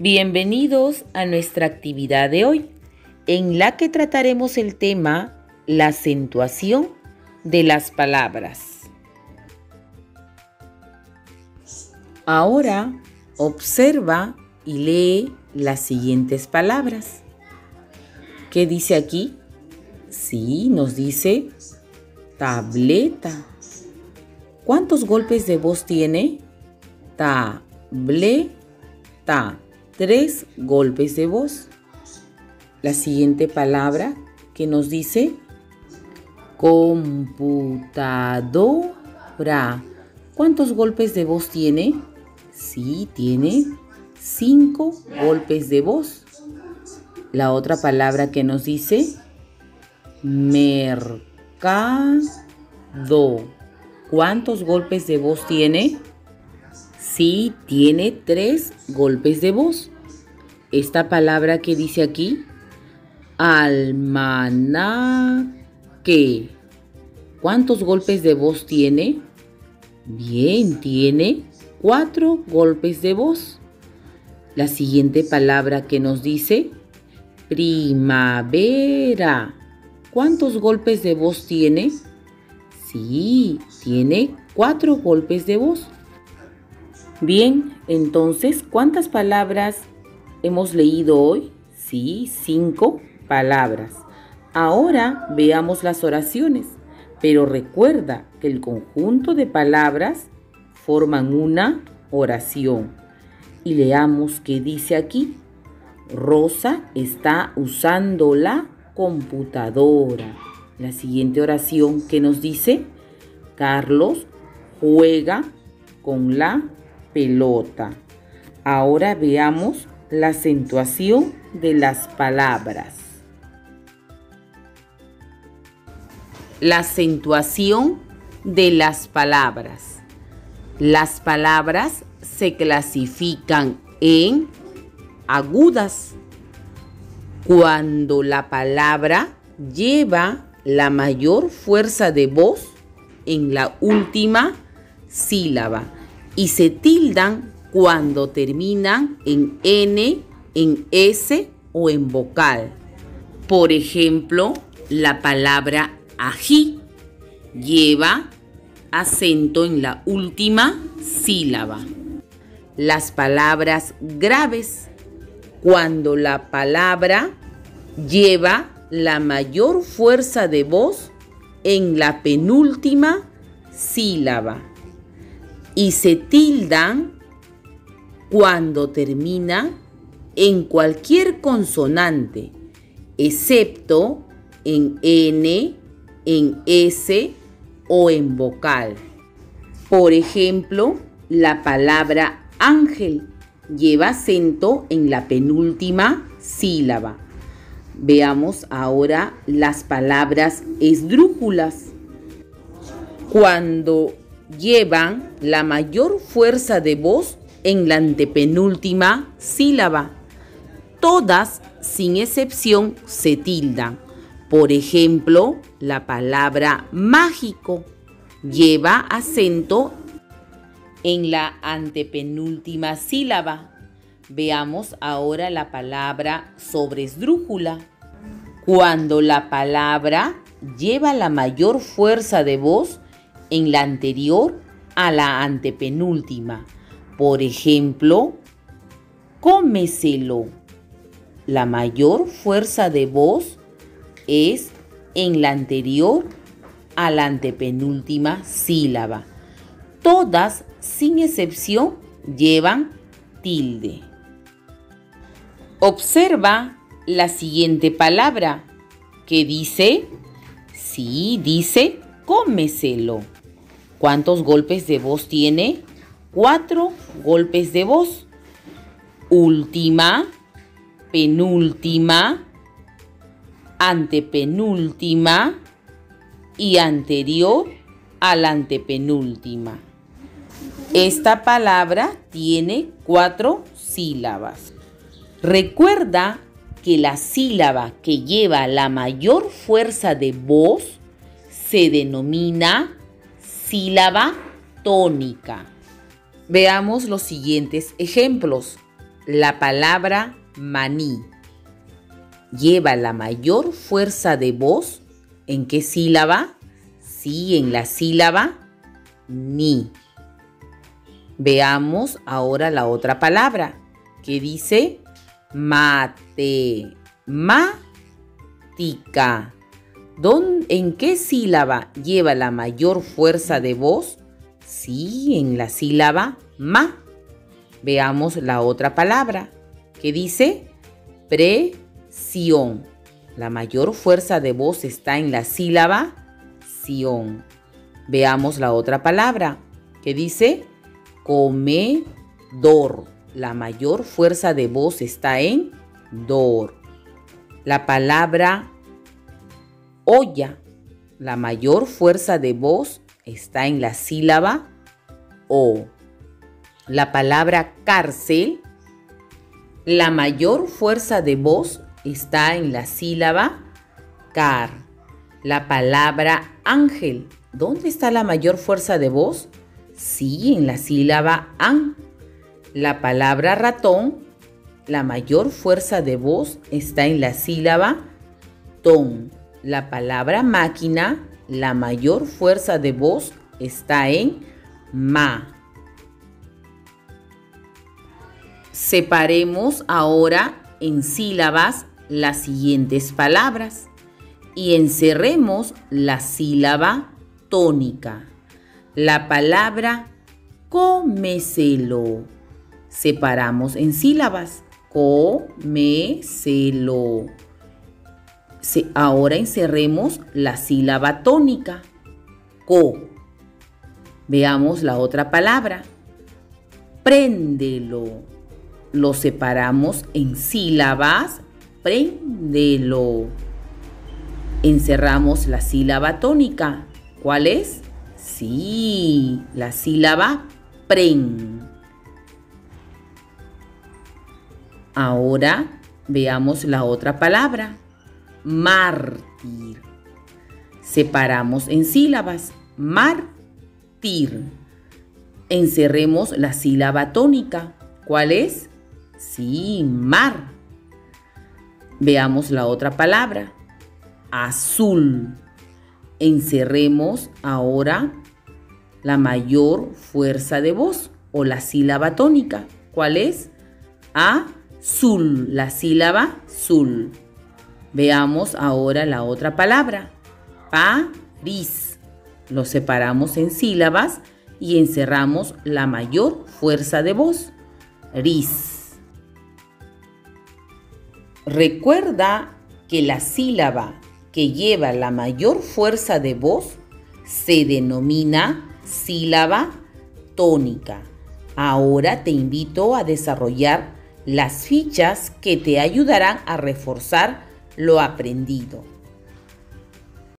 Bienvenidos a nuestra actividad de hoy, en la que trataremos el tema la acentuación de las palabras. Ahora observa y lee las siguientes palabras. ¿Qué dice aquí? Sí, nos dice tableta. ¿Cuántos golpes de voz tiene? Tableta. 3 golpes de voz. La siguiente palabra que nos dice computadora. ¿Cuántos golpes de voz tiene? Sí, tiene 5 golpes de voz. La otra palabra que nos dice mercado. ¿Cuántos golpes de voz tiene? Sí, tiene 3 golpes de voz. Esta palabra que dice aquí, almanaque. ¿Cuántos golpes de voz tiene? Bien, tiene 4 golpes de voz. La siguiente palabra que nos dice, primavera. ¿Cuántos golpes de voz tiene? Sí, tiene 4 golpes de voz. Bien, entonces, ¿cuántas palabras hemos leído hoy? Sí, 5 palabras. Ahora veamos las oraciones, pero recuerda que el conjunto de palabras forman una oración. Y leamos qué dice aquí. Rosa está usando la computadora. La siguiente oración que nos dice, Carlos juega con la pelota. Ahora veamos la acentuación de las palabras. La acentuación de las palabras. Las palabras se clasifican en agudas. Cuando la palabra lleva la mayor fuerza de voz en la última sílaba y se tildan cuando terminan en N, en S o en vocal. Por ejemplo, la palabra ají lleva acento en la última sílaba. Las palabras graves, cuando la palabra lleva la mayor fuerza de voz en la penúltima sílaba y se tildan cuando termina en cualquier consonante, excepto en N, en S o en vocal. Por ejemplo, la palabra ángel lleva acento en la penúltima sílaba. Veamos ahora las palabras esdrújulas. Cuando llevan la mayor fuerza de voz en la antepenúltima sílaba. Todas, sin excepción, se tildan. Por ejemplo, la palabra mágico lleva acento en la antepenúltima sílaba. Veamos ahora la palabra sobresdrújula. Cuando la palabra lleva la mayor fuerza de voz en la anterior a la antepenúltima. Por ejemplo, cómeselo. La mayor fuerza de voz es en la anterior a la antepenúltima sílaba. Todas, sin excepción, llevan tilde. Observa la siguiente palabra que dice, sí, dice cómeselo. ¿Cuántos golpes de voz tiene? 4 golpes de voz. Última, penúltima, antepenúltima y anterior a la antepenúltima. Esta palabra tiene 4 sílabas. Recuerda que la sílaba que lleva la mayor fuerza de voz se denomina sílaba tónica. Veamos los siguientes ejemplos. La palabra maní lleva la mayor fuerza de voz. ¿En qué sílaba? Sí, en la sílaba ni. Veamos ahora la otra palabra que dice matemática. ¿En qué sílaba lleva la mayor fuerza de voz? Sí, en la sílaba ma. Veamos la otra palabra que dice presión. La mayor fuerza de voz está en la sílaba sion. Veamos la otra palabra que dice comedor. La mayor fuerza de voz está en dor. La palabra olla. La mayor fuerza de voz está en la sílaba o. La palabra cárcel. La mayor fuerza de voz está en la sílaba car. La palabra ángel. ¿Dónde está la mayor fuerza de voz? Sí, en la sílaba an. La palabra ratón. La mayor fuerza de voz está en la sílaba ton. La palabra máquina. La mayor fuerza de voz está en ma. Separemos ahora en sílabas las siguientes palabras y encerremos la sílaba tónica. La palabra cómeselo. Separamos en sílabas. Cómeselo. Ahora encerremos la sílaba tónica. Co. Veamos la otra palabra. Préndelo. Lo separamos en sílabas. Préndelo. Encerramos la sílaba tónica. ¿Cuál es? Sí, la sílaba pren. Ahora veamos la otra palabra. Mártir. Separamos en sílabas. Mártir. Encerremos la sílaba tónica. ¿Cuál es? Sí, mar. Veamos la otra palabra. Azul. Encerremos ahora la mayor fuerza de voz o la sílaba tónica. ¿Cuál es? Azul. La sílaba sul. Veamos ahora la otra palabra. París. Lo separamos en sílabas y encerramos la mayor fuerza de voz. Ris. Recuerda que la sílaba que lleva la mayor fuerza de voz se denomina sílaba tónica. Ahora te invito a desarrollar las fichas que te ayudarán a reforzar lo aprendido.